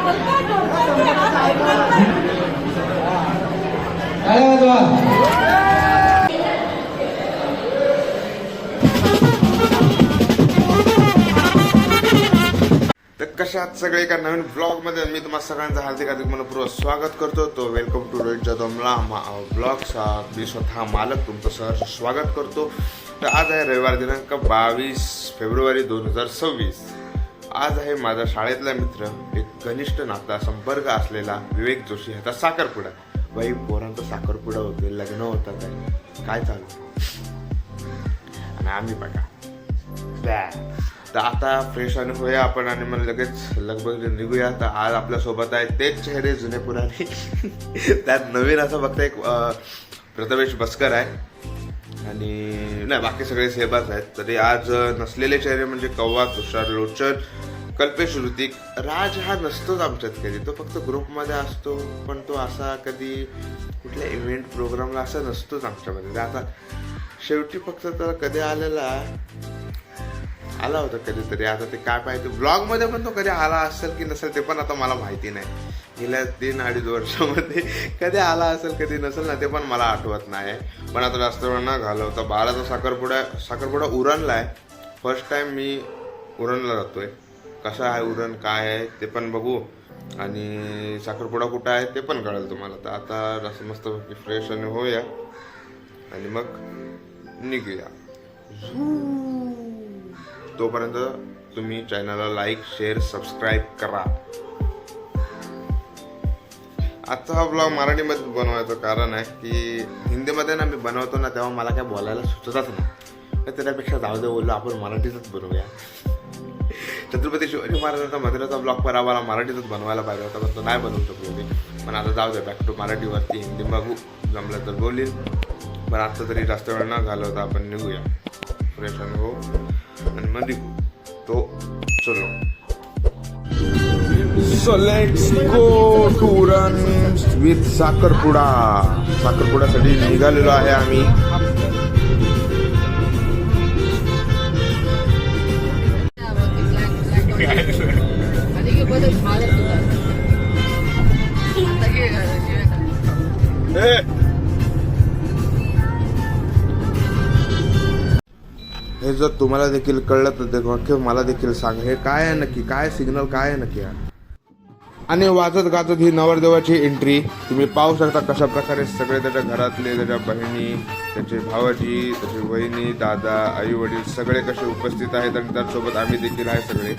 तर कशात सगळे एका नवीन ब्लॉग मध्ये मी तुम्हाला सगळ्यांचं हार्दिक हार्दिक मनपूर्वक स्वागत करतो. तो वेलकम टू रोहित जदमला ब्लॉग्स. मी स्वतः मालक तुमचं सहर्ष स्वागत करतो. तर आज आहे रविवार दिनांक 22 फेब्रुवारी 2026. आज आहे माझा शाळेतला मित्र, एक घनिष्ठ नाता संपर्क असलेला विवेक जोशी ह्याचा साखरपुडा. बाई पोरांचा साखरपुडा होते, लग्न होतात, काय चालू. आणि आम्ही बघा तर आता फ्रेश आणि होऊया आपण आणि मग लगेच लगभग निघूया. तर आज आपल्या सोबत आहे तेच चेहरे जुने पुराणे. त्यात नवीन असं फक्त एक प्रथमेश बस्कर आहे आणि नाही बाकी सगळे सेबाच आहेत. तरी आज नसलेले चेहरे म्हणजे कव्वा, तुषार, लोचन, कल्पेश, ऋतिक. राज हा नसतोच आमच्यात कधी, तो फक्त ग्रुपमध्ये असतो, पण तो असा कधी कुठल्या इव्हेंट प्रोग्रामला असा नसतोच आमच्यामध्ये. आता शेवटी फक्त त्याला कधी आला होता कधीतरी. आता ते काय पाहिजे ब्लॉगमध्ये पण तो कधी आला असेल की नसेल ते पण आता मला माहिती नाही. गेल्या 3-2.5 वर्षामध्ये कधी आला असेल कधी नसेल ना, ते पण मला आठवत नाही. पण आता जास्त वेळ न घालवता 12चा साखरपुडा उरणला आहे. फर्स्ट टाइम मी उरणला जातोय. कसा आहे उरण, काय आहे ते पण बघू आणि साखरपुडा कुठं आहे ते पण कळेल तुम्हाला. तर आता जास्त मस्त फ्रेश आणि होऊया आणि मग निघूया. तोपर्यंत तुम्ही चॅनलला लाईक, शेअर, सबस्क्राईब करा. आजचा हा ब्लॉग मराठीमध्ये बनवायचं कारण आहे की हिंदीमध्ये ना मी बनवतो ना तेव्हा मला काय बोलायला सुचतच नाही. तर त्याच्यापेक्षा जाऊ दे बोललो आपण मराठीतच बनवूया. छत्रपती शिवाजी महाराजांचा मंदिराचा ब्लॉग पर आम्हाला मराठीतच बनवायला पाहिजे होता, पण तो नाही बनवू शकलो मी. पण आता जाऊ दे, बॅक टू मराठीवरती. हिंदी बघू, जमलं तर बोलीन. पण आता तरी जास्त वेळ न घालवता आपण निघूया. फ्रेश आणि हो आणि मग निघू. तो चलो. So let's go to run with साखरपुड्यासाठी निघालेलो आहे आम्ही. हे जर तुम्हाला देखील कळलं तर मला देखील सांग, हे काय आहे नक्की, काय सिग्नल काय आहे नक्की. आणि वाजत गाजत ही नवरदेवाची एंट्री तुम्ही पाहू शकता. कशा प्रकारे सगळे त्याच्या घरातले, त्याच्या बहिणी, त्याचे भावाजी, त्याची वहिनी, दादा, आई वडील सगळे कसे उपस्थित आहेत आणि त्यासोबत आम्ही देखील आहे सगळे.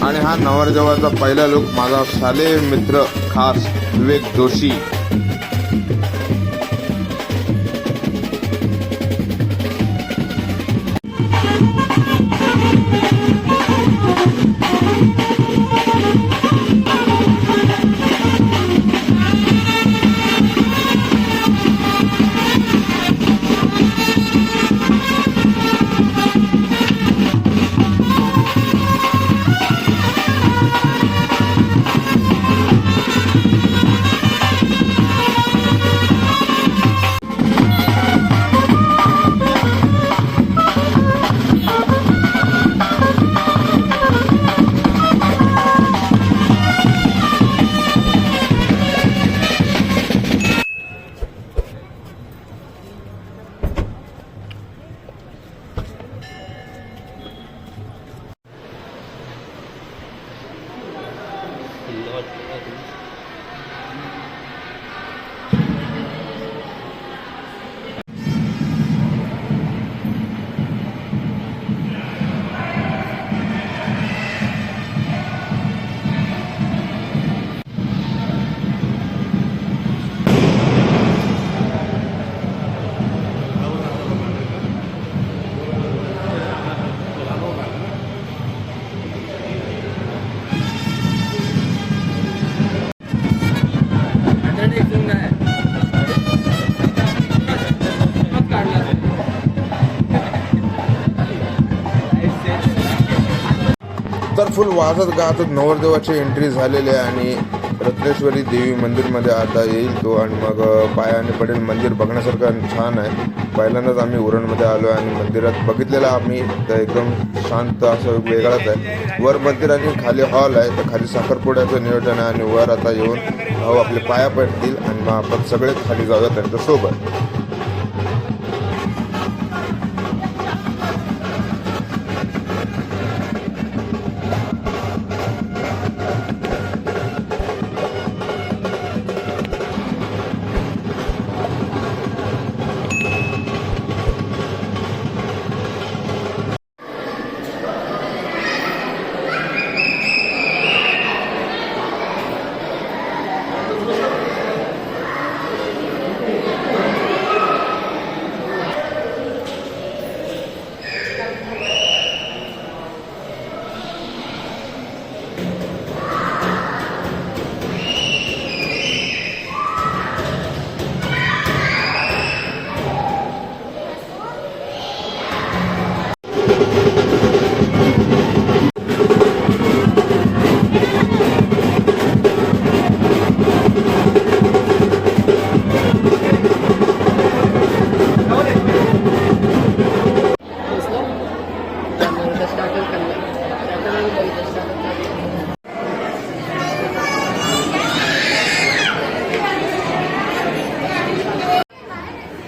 आणि हा नवरदेवाचा पहिला लुक माझा शालेय मित्र खास विवेक जोशी. तर फुल वाजत गाजत नवरदेवाची एंट्री झालेली आहे आणि रत्नेश्वरी देवी मंदिरमध्ये आता येईल तो आणि मग पायाने पडेल. मंदिर बघण्यासारखं छान आहे. पहिल्यांदाच आम्ही उरणमध्ये आलो आणि मंदिरात बघितलेलं आम्ही तर एकदम शांत असं वेगळाच आहे. वर मंदिर आणि खाली हॉल आहे. तर खाली साखरपुड्याचं नियोजन आहे आणि वर आता येऊन भाऊ आपले पाया पडतील आणि मग आपण सगळे खाली जाऊया त्यांच्यासोबत.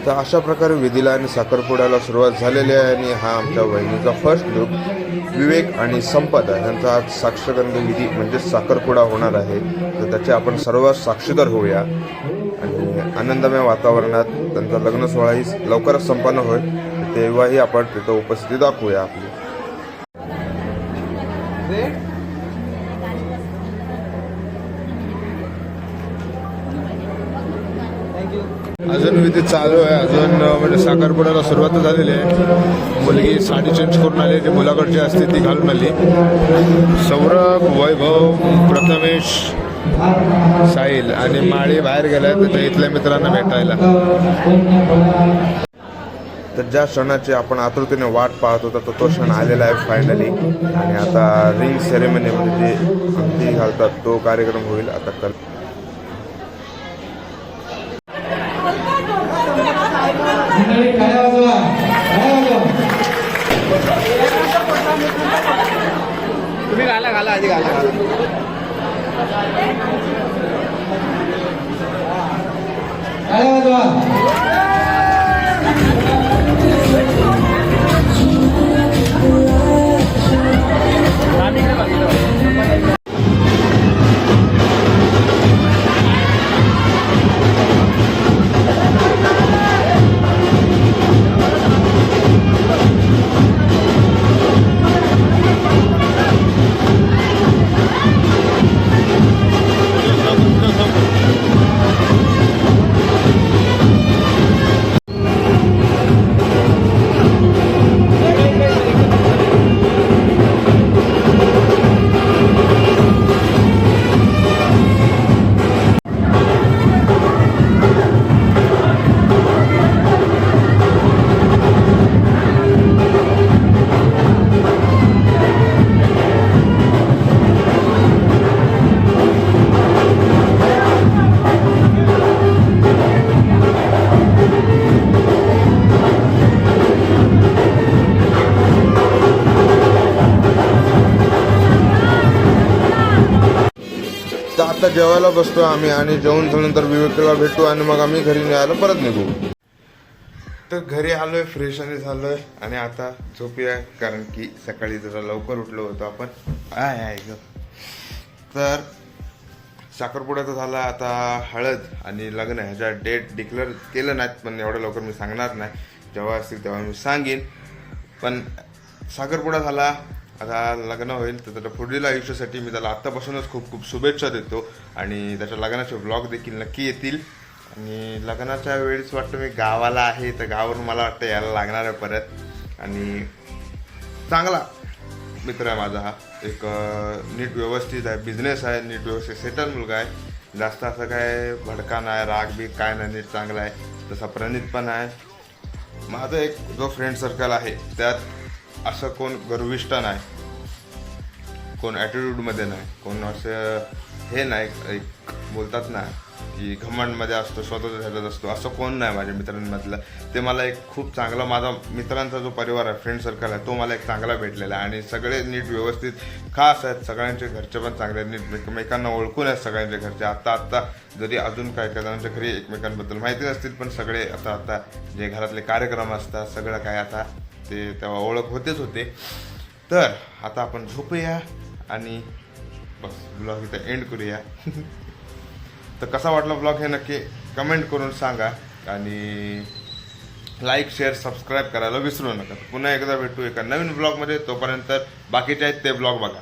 तर अशा प्रकारे विधीला आणि साखरपुड्याला सुरुवात झालेली आहे आणि हा आमच्या वहिनीचा फर्स्ट लुक. विवेक आणि संपदा यांचा आज साक्षगंध विधी म्हणजे साखरपुडा होणार आहे. तर त्याचे आपण सर्व साक्षीदार होऊया आणि आनंदमय वातावरणात त्यांचा लग्न सोहळाही लवकरच संपन्न होईल. तेव्हाही आपण तिथं उपस्थिती दाखवूया आपली. अजून विधी चालू आहे. अजून म्हणजे साखरपुड्याला सुरुवात झालेली आहे. मुलगी साडी चेंज करून आली, जी मुलाकडची असते ती घालून आली. सौरभ, वैभव, प्रथमेश, साहिल आणि माळी बाहेर गेलाय त्याच्या इथल्या मित्रांना भेटायला. तर ज्या क्षणाची आपण आतुरतेने वाट पाहत होता तो क्षण आलेला आहे फायनली. आणि आता रिंग सेरेमनी म्हणजे जे अंगठी घालतात तो कार्यक्रम होईल आता. तुम्ही घाला घाला आधी घाला तर आता जेवायला बसतो आम्ही आणि जेवण झाल्यानंतर विवेकला भेटू आणि मग आम्ही घरी न्यायला परत निघू. तर घरी आलोय, फ्रेश आणि झालोय आणि आता झोपूया कारण की सकाळी जरा लवकर उठलो होतो आपण. आहे ग. तर साखरपुड्याचा झाला, आता हळद आणि लग्न ह्याच्या डेट डिक्लेअर केलं नाहीत पण एवढं लवकर मी सांगणार नाही. जेव्हा असतील तेव्हा मी सांगेन. पण साखरपुडा झाला, आता लग्न होईल. तर त्याच्या पुढील आयुष्यासाठी मी त्याला आत्तापासूनच खूप खूप शुभेच्छा देतो आणि त्याच्या लग्नाचे ब्लॉग देखील नक्की येतील. आणि लग्नाच्या वेळेस वाटतं मी गावाला आहे तर गावावरून मला वाटतं यायला लागणार आहे परत. आणि चांगला मित्र आहे माझा हा, एक नीट व्यवस्थित आहे, बिझनेस आहे, नीट व्यवस्थित सेटल मुलगा आहे. जास्त असं काय भडका नाही, राग बी काय नाही, नीट चांगला आहे. तसा प्रणित पण आहे. माझं एक जो फ्रेंड सर्कल आहे त्यात असं कोण गर्विष्ठ नाही. कोण ॲटिट्यूडमध्ये नाही, कोण असं हे नाही, एक बोलतात ना की घमंडमध्ये असतो, स्वतःच्या ह्याच्यात असतो, असं कोण नाही माझ्या मित्रांमधलं. ते मला एक खूप चांगला, माझा मित्रांचा जो परिवार आहे, फ्रेंड सर्कल आहे, तो मला एक चांगला भेटलेला आहे. आणि सगळे नीट व्यवस्थित खास आहेत, सगळ्यांचे घरचे पण चांगले, नीट एकमेकांना ओळखून आहेत सगळ्यांचे घरचे. आत्ता जरी अजून काय जणांच्या घरी एकमेकांबद्दल माहिती नसतील, पण सगळे आता जे घरातले कार्यक्रम असतात सगळं काय आता ते तेव्हा ओळख होते. तर आता आपण झोपूया आणि बस ब्लॉग इथं एंड करूया. तर कसा वाटला ब्लॉग हे नक्की कमेंट करून सांगा आणि लाईक शेअर सबस्क्राईब करायला विसरू नका. पुन्हा एकदा भेटू एका नवीन ब्लॉगमध्ये. तोपर्यंत बाकीचे आहेत ते ब्लॉग बघा.